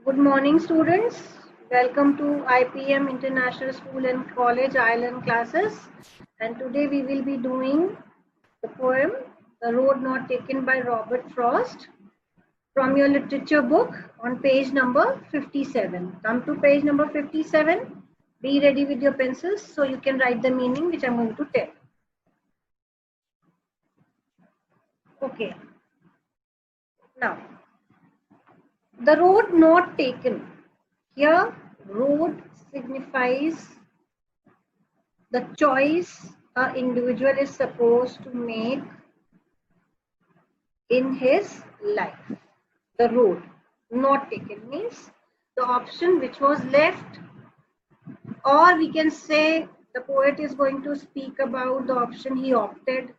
Good morning, students. Welcome to IPM International School and College Ireland classes. And today we will be doing the poem The Road Not Taken by Robert Frost from your literature book on page number 57. Come to page number 57. Be ready with your pencils so you can write the meaning which I'm going to tell. Okay. Now, the road not taken. Here, road signifies the choice an individual is supposed to make in his life. The road not taken means the option which was left, or we can say the poet is going to speak about the option he opted.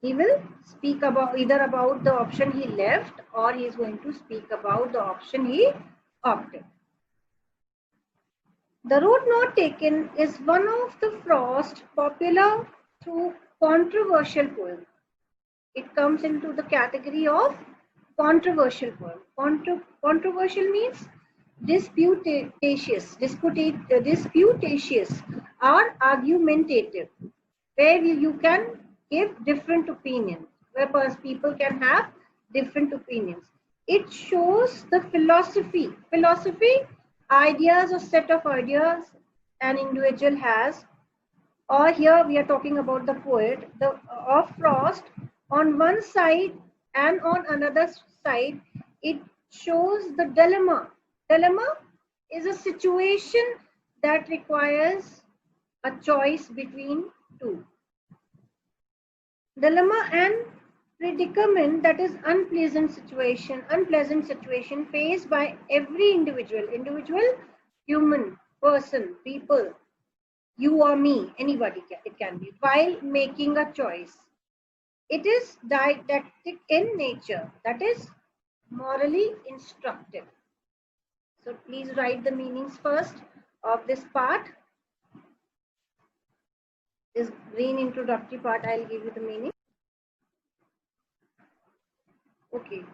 He will speak about either about the option he left, or he is going to speak about the option he opted. The Road Not Taken is one of the Frost popular through controversial poem. It comes into the category of controversial poem. Controversial means disputatious or argumentative, where you can give different opinions, where people can have different opinions. It shows the philosophy, ideas or set of ideas an individual has, or here we are talking about the poet of Frost. On one side and on another side, it shows the dilemma. Dilemma is a situation that requires a choice between two. Dilemma and predicament, that is unpleasant situation faced by every individual, human, person, people, you or me, anybody, it can be, while making a choice. It is didactic in nature, that is morally instructive. So please write the meanings first of this part. This green introductory part, I'll give you the meaning. Okay.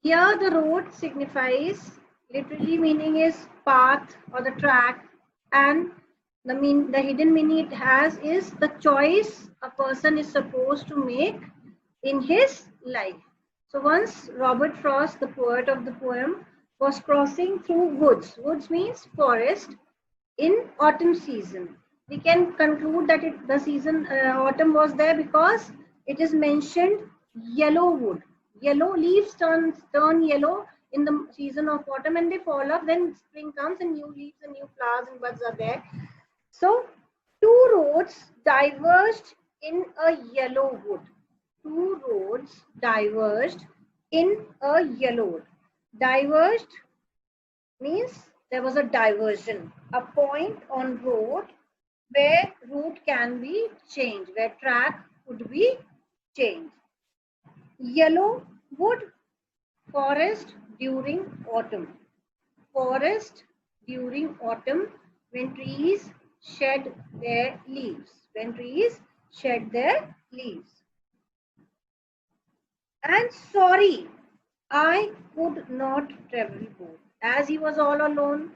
Here the road signifies, literally meaning is path or the track, and the hidden meaning it has is the choice a person is supposed to make in his life. So once Robert Frost, the poet of the poem, was crossing through woods. Woods means forest in autumn season. We can conclude that the season autumn was there because it is mentioned yellow wood. Yellow leaves turn yellow in the season of autumn and they fall off. Then spring comes and new leaves and new flowers and buds are there. So two roads diverged in a yellow wood. Two roads diverged in a yellow wood. Diverged means there was a diversion, a point on road where route can be changed, where track could be changed. Yellow wood, forest during autumn. Forest during autumn when trees shed their leaves. When trees shed their leaves. And sorry, I could not travel both. As he was all alone,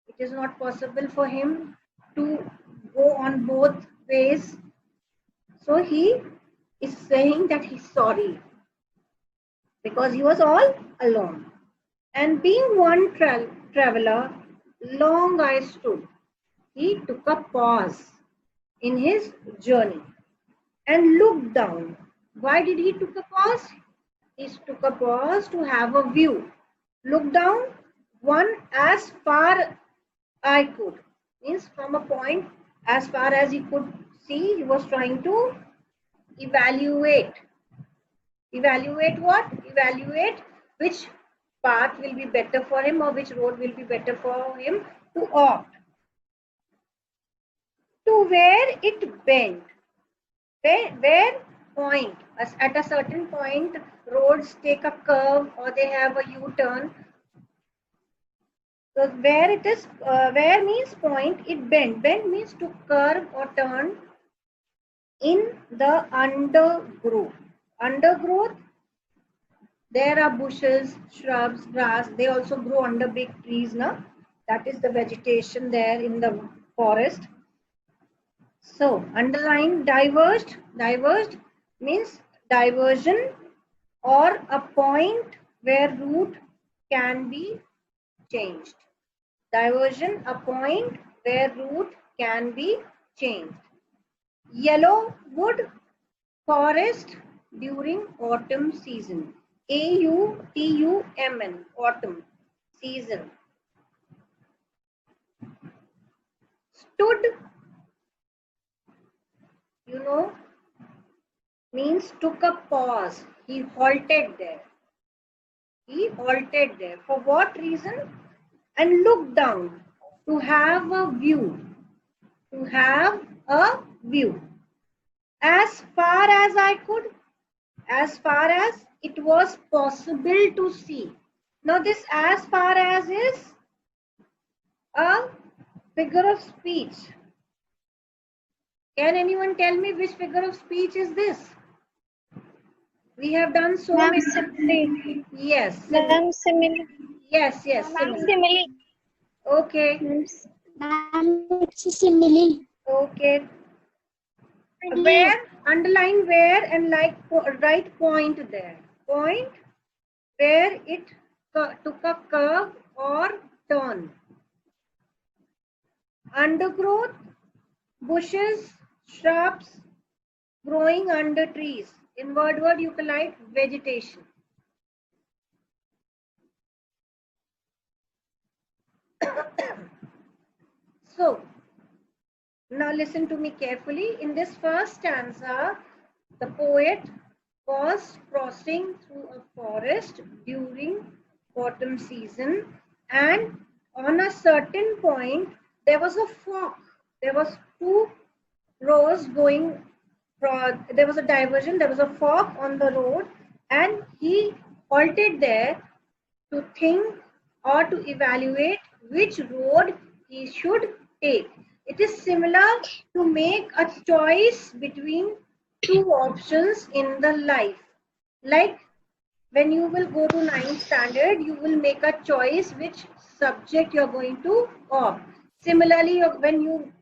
it is not possible for him to go on both ways. So he is saying that he's sorry because he was all alone. And being one traveler, long I stood. He took a pause in his journey and looked down. Why did he took a pause? He took a pause to have a view. Look down, one as far I could. Means from a point as far as he could see, he was trying to evaluate. Evaluate what? Evaluate which path will be better for him or which road will be better for him to opt. To where it bent. Where point, at a certain point, roads take a curve or they have a U-turn. So where it is, where means point, it bent. Bent means to curve or turn in the undergrowth. Undergrowth There are bushes, shrubs, grass. They also grow under big trees. No? That is the vegetation there in the forest. So underline diverged. Diverged means diversion or a point where route can be changed. Diversion, a point where route can be changed. Yellow wood forest during autumn season. AUTUMN, autumn season. Stood, you know, means took a pause. He halted there. He halted there. For what reason? And looked down to have a view. To have a view. As far as I could, as far as it was possible to see. Now this as far as is a figure of speech. Can anyone tell me which figure of speech is this? We have done so many. Simile. Yes. Simile. Yes, yes. Simile. Okay. It's simile. Okay. Where, underline where and like right point there. Point where it took a curve or turn. Undergrowth, bushes, shrubs growing under trees. In word you can write vegetation. So now listen to me carefully. In this first stanza, the poet was crossing through a forest during autumn season, and on a certain point there was a fork. There was two roads going. There was a diversion. There was a fork on the road, and he halted there to think or to evaluate which road he should take. It is similar to make a choice between two options in the life. Like when you will go to 9th standard, you will make a choice which subject you are going to opt. Similarly, when you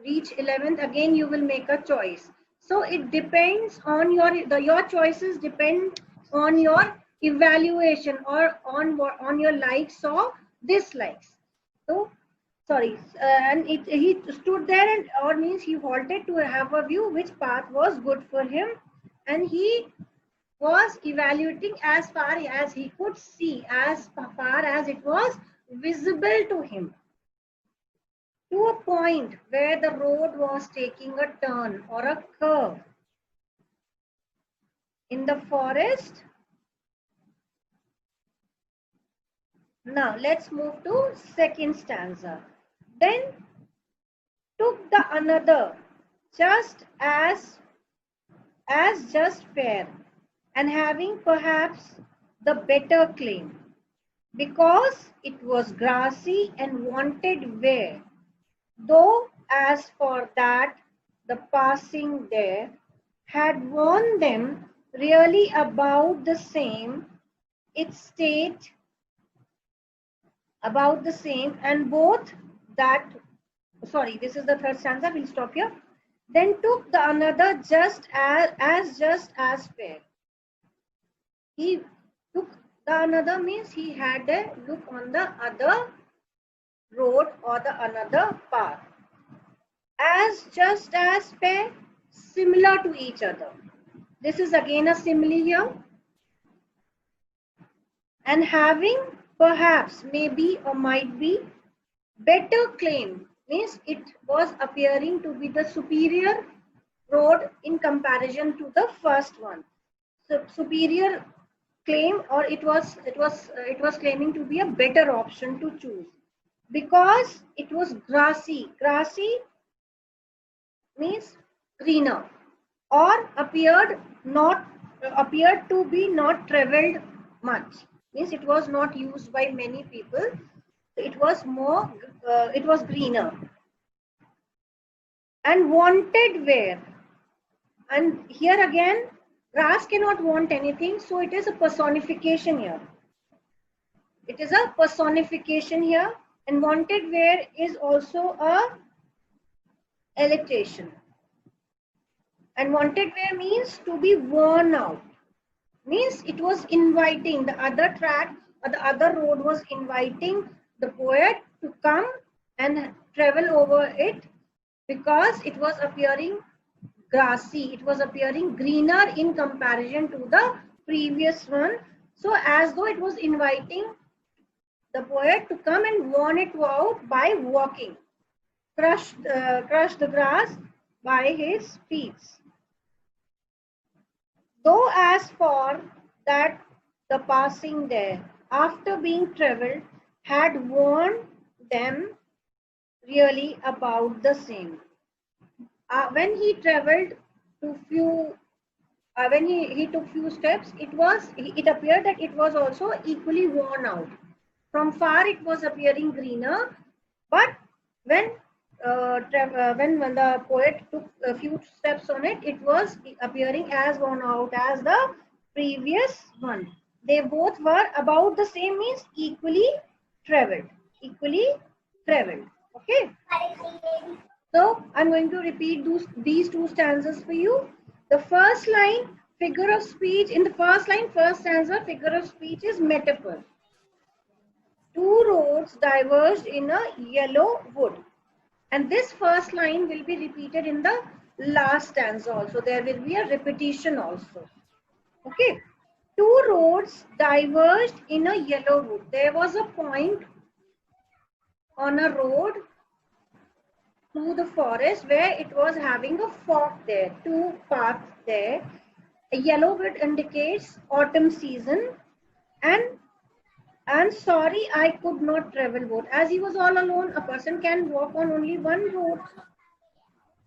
reach 11th, again you will make a choice. So it depends on your choices depend on your evaluation or on your likes or dislikes. So sorry, and he stood there and or means he halted to have a view which path was good for him, and he was evaluating as far as he could see, as far as it was visible to him, to a point where the road was taking a turn or a curve. In the forest. Now let's move to second stanza. Then took the another just as just fair, and having perhaps the better claim, because it was grassy and wanted wear. Though as for that, the passing there had warned them really about the same, its state about the same, and both that, sorry, this is the third stanza, we'll stop here. Then took the another just as fair. He took the another means he had a look on the other road or the another path. As just as fair, similar to each other. This is again a simile here. And having perhaps, maybe or might be, better claim means it was appearing to be the superior road in comparison to the first one. So superior claim, or it was claiming to be a better option to choose, because it was grassy. Grassy means greener, or appeared to be not traveled much, means it was not used by many people. It was more it was greener. And wanted wear, and here again Grass cannot want anything, so it is a personification here. It is a personification here, and wanted wear is also a alliteration. And wanted wear means to be worn out. Means it was inviting, the other track or the other road was inviting the poet to come and travel over it, because it was appearing grassy, it was appearing greener in comparison to the previous one. So as though it was inviting the poet to come and worn it out by walking, crush the grass by his feet. Though as for that the passing there, after being travelled, had warned them really about the same. When he travelled to few, when he took few steps, it appeared that it was also equally worn out. From far it was appearing greener, but when when the poet took a few steps on it, it was appearing as worn out as the previous one. They both were about the same, means equally traveled. Equally traveled. Okay. So I'm going to repeat these two stanzas for you. The first line, figure of speech. In the first line, first stanza, figure of speech is metaphor. Two roads diverged in a yellow wood. And this first line will be repeated in the last stanza also. There will be a repetition also. Okay. Two roads diverged in a yellow wood. There was a point on a road to the forest where it was having a fork there, two paths there. A yellow wood indicates autumn season, and sorry, I could not travel both. As he was all alone, a person can walk on only one road.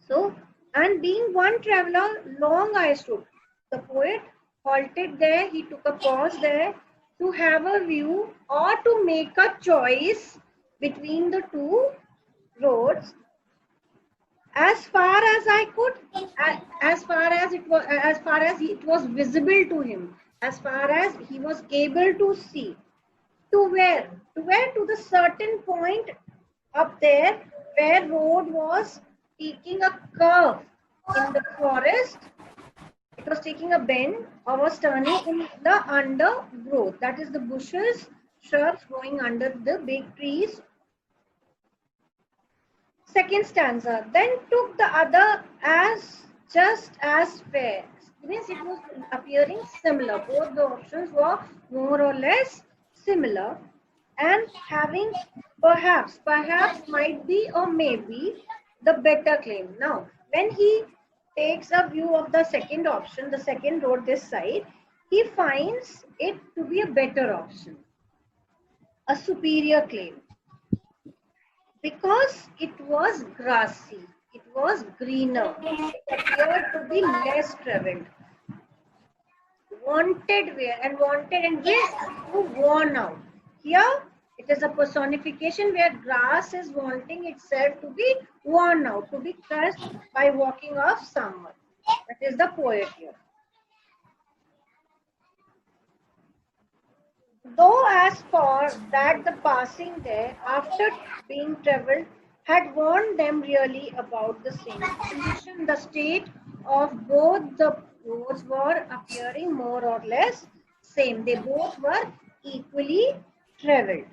So, and being one traveler, long I stood. The poet halted there, he took a pause there to have a view or to make a choice between the two roads. As far as I could, as far as it was visible to him, as far as he was able to see. To where? To the certain point up there where road was taking a curve in the forest. It was taking a bend or was turning in the undergrowth. That is the bushes, shrubs growing under the big trees. Second stanza. Then took the other as just as fair. Means it was appearing similar. Both the options were more or less similar, and having perhaps might be or maybe the better claim. Now when he takes a view of the second option, the second road this side, he finds it to be a better option, a superior claim, because it was grassy, it was greener, it appeared to be less traveled. Wanted wear, and to worn out. Here it is a personification where grass is wanting itself to be worn out, to be crushed by walking off someone. That is the poet here. Though as for that the passing there, after being travelled, had warned them really about the same condition, the state of both the roads were appearing more or less same. They both were equally travelled.